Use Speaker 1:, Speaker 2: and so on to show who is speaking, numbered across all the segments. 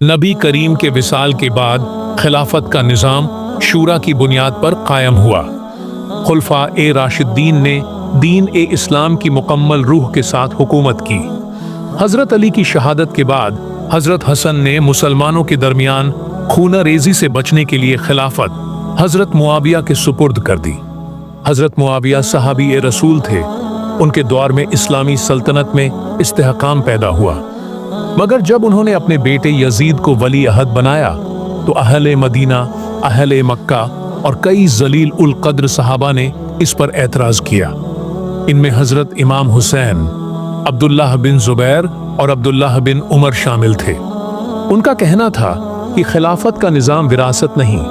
Speaker 1: नबी करीम के विसाल के बाद खिलाफत का निज़ाम शूरा की बुनियाद पर कायम हुआ। खुलफा-ए राशिदीन ने दीन-ए-इस्लाम की मुकम्मल रूह के साथ हुकूमत की। हज़रत अली की शहादत के बाद हज़रत हसन ने मुसलमानों के दरमियान खूना रेजी से बचने के लिए खिलाफत हज़रत मुआविया के सुपुर्द कर दी। हज़रत मुआविया सहाबी रसूल थे। उनके दौर में इस्लामी सल्तनत में इस्तेहकाम पैदा हुआ, मगर जब उन्होंने अपने बेटे यजीद को वली अहद बनाया तो अहले मदीना, अहले मक्का और कई जलील उल कद्र सहाबा ने इस पर एतराज किया। इनमें हजरत इमाम हुसैन, अब्दुल्लाह बिन जुबैर और अब्दुल्लाह बिन उमर शामिल थे। उनका कहना था कि खिलाफत का निज़ाम विरासत नहीं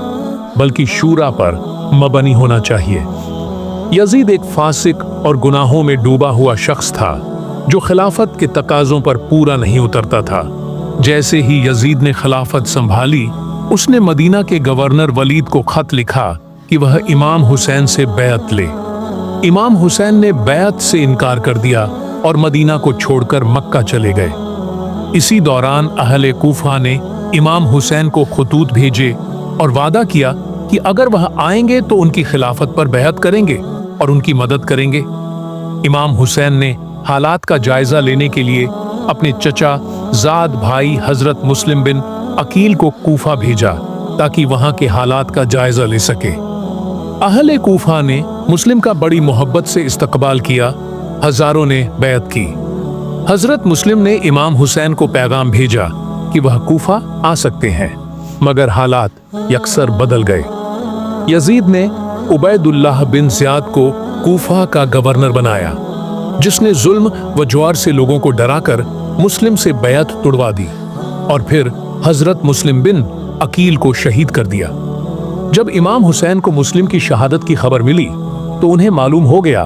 Speaker 1: बल्कि शूरा पर मबनी होना चाहिए। यजीद एक फासिक और गुनाहों में डूबा हुआ शख्स था जो खिलाफत के तकाज़ों पर पूरा नहीं उतरता था। जैसे ही यजीद ने खिलाफत संभाली, उसने मदीना के गवर्नर वलीद को खत लिखा कि वह इमाम हुसैन से बैत ले। इमाम हुसैन ने बैत से इनकार कर दिया और मदीना को छोड़कर मक्का चले गए। इसी दौरान अहले कूफा ने इमाम हुसैन को खतूत भेजे और वादा किया कि अगर वह आएंगे तो उनकी खिलाफत पर बैत करेंगे और उनकी मदद करेंगे। इमाम हुसैन ने हालात का जायजा लेने के लिए अपने चचा जाद भाई हजरत मुस्लिम बिन अकील को कूफा भेजा ताकि वहां के हालात का जायजा ले सके। अहले कूफा ने मुस्लिम का बड़ी मोहब्बत से इस्तकबाल किया। हजारों ने बैत की। हजरत मुस्लिम ने इमाम हुसैन को पैगाम भेजा कि वह कूफा आ सकते हैं, मगर हालात यकसर बदल गए। यजीद ने उबैदुल्लाह बिन ज़ियाद को कूफा का गवर्नर बनाया, जिसने जुल्म व ज्वार से लोगों को डराकर मुस्लिम से बैत तुड़वा दी और फिर हजरत मुस्लिम बिन अकील को शहीद कर दिया। जब इमाम हुसैन को मुस्लिम की शहादत की खबर मिली तो उन्हें मालूम हो गया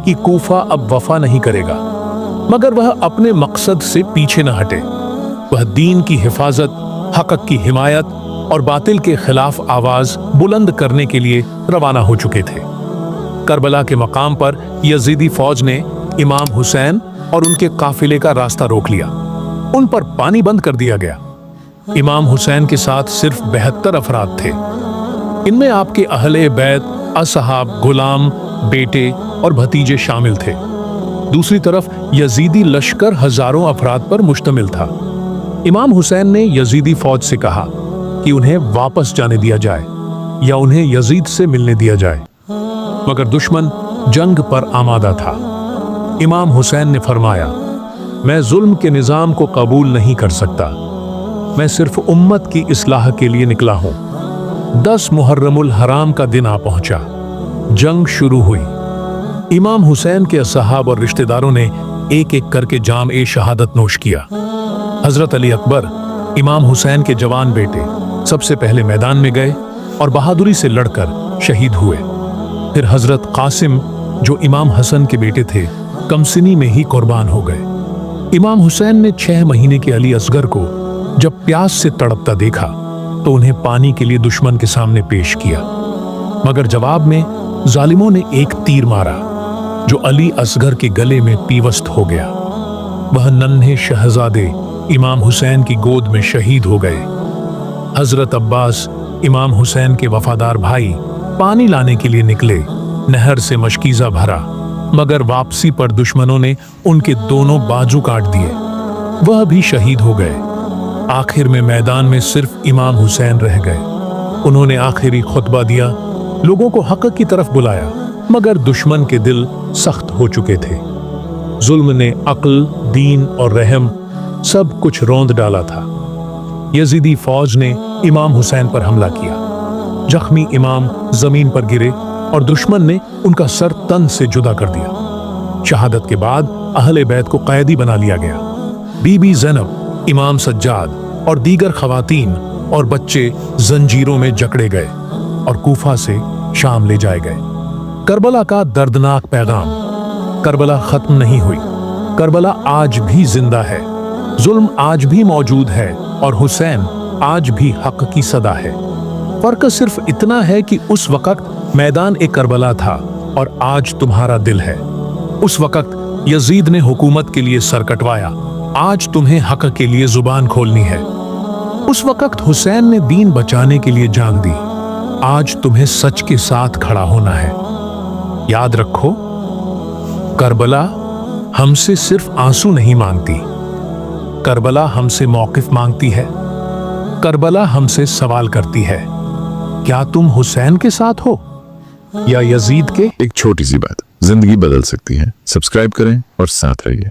Speaker 1: कि कूफा अब वफा नहीं करेगा, मगर वह अपने मकसद से पीछे न हटे। वह दीन की हिफाजत, हक़ की हिमायत और बातिल के खिलाफ आवाज बुलंद करने के लिए रवाना हो चुके थे। करबला के मकाम पर यजीदी फौज ने इमाम हुसैन और उनके काफिले का रास्ता रोक लिया। उन पर पानी बंद कर दिया गया। इमाम हुसैन के साथ सिर्फ 72 अफराद थे। इनमें आपके अहले बैत, असहाब, गुलाम, बेटे और भतीजे शामिल थे। दूसरी तरफ यजीदी लश्कर हजारों अफराद पर मुश्तमिल था। इमाम हुसैन ने यजीदी फौज से कहा कि उन्हें वापस जाने दिया जाए या उन्हें यजीद से मिलने दिया जाए, मगर दुश्मन जंग पर आमादा था। इमाम हुसैन ने फरमाया, मैं जुल्म के निज़ाम को कबूल नहीं कर सकता। मैं सिर्फ उम्मत की इस्लाह के लिए निकला हूं। 10 मुहर्रमुल हराम का दिन आ पहुंचा। जंग शुरू हुई। इमाम हुसैन के असहाब और रिश्तेदारों ने एक एक करके जाम ए शहादत नोश किया। हजरत अली अकबर, इमाम हुसैन के जवान बेटे, सबसे पहले मैदान में गए और बहादुरी से लड़कर शहीद हुए। फिर हजरत कासिम, जो इमाम हसन के बेटे थे, कमसिनी में ही कुर्बान हो गए। इमाम हुसैन ने 6 महीने के अली असगर को जब प्यास से तड़पता देखा तो उन्हें पानी के लिए दुश्मन के सामने पेश किया, मगर जवाब में जालिमों ने एक तीर मारा जो अली असगर के गले में पीवस्त हो गया। वह नन्हे शहजादे इमाम हुसैन की गोद में शहीद हो गए। हजरत अब्बास, इमाम हुसैन के वफादार भाई, पानी लाने के लिए निकले। नहर से मशकीज़ा भरा, मगर वापसी पर दुश्मनों ने उनके दोनों बाजू काट दिए। वह भी शहीद हो गए। आखिर में मैदान में सिर्फ इमाम हुसैन रह गए। उन्होंने आखिरी खुतबा दिया, लोगों को हक़ की तरफ बुलाया, मगर दुश्मन के दिल सख्त हो चुके थे। जुल्म ने अक्ल, दीन और रहम सब कुछ रौंद डाला था। यजीदी फौज ने इमाम हुसैन पर हमला किया। जख्मी इमाम जमीन पर गिरे और दुश्मन ने उनका सर तन से जुदा कर दिया। शहादत के बाद अहले बैत को कैदी बना लिया गया। बीबी ज़ैनब, इमाम सज्जाद और दीगर खवातीन और बच्चे जंजीरों में जकड़े गए और कूफा से शाम ले जाए गए। करबला का दर्दनाक पैगाम। करबला खत्म नहीं हुई। करबला आज भी जिंदा है। जुल्म आज भी मौजूद है और हुसैन आज भी हक की सदा है। फर्क सिर्फ इतना है कि उस वक्त मैदान ए करबला था और आज तुम्हारा दिल है। उस वक्त यजीद ने हुकूमत के लिए सर कटवाया, आज तुम्हें हक के लिए जुबान खोलनी है। उस वक्त हुसैन ने दीन बचाने के लिए जान दी, आज तुम्हें सच के साथ खड़ा होना है। याद रखो, करबला हमसे सिर्फ आंसू नहीं मांगती, करबला हमसे मौकिफ मांगती है, करबला हमसे सवाल करती है, क्या तुम हुसैन के साथ हो या यजीद के?
Speaker 2: एक छोटी सी बात जिंदगी बदल सकती है। सब्सक्राइब करें और साथ रहिए।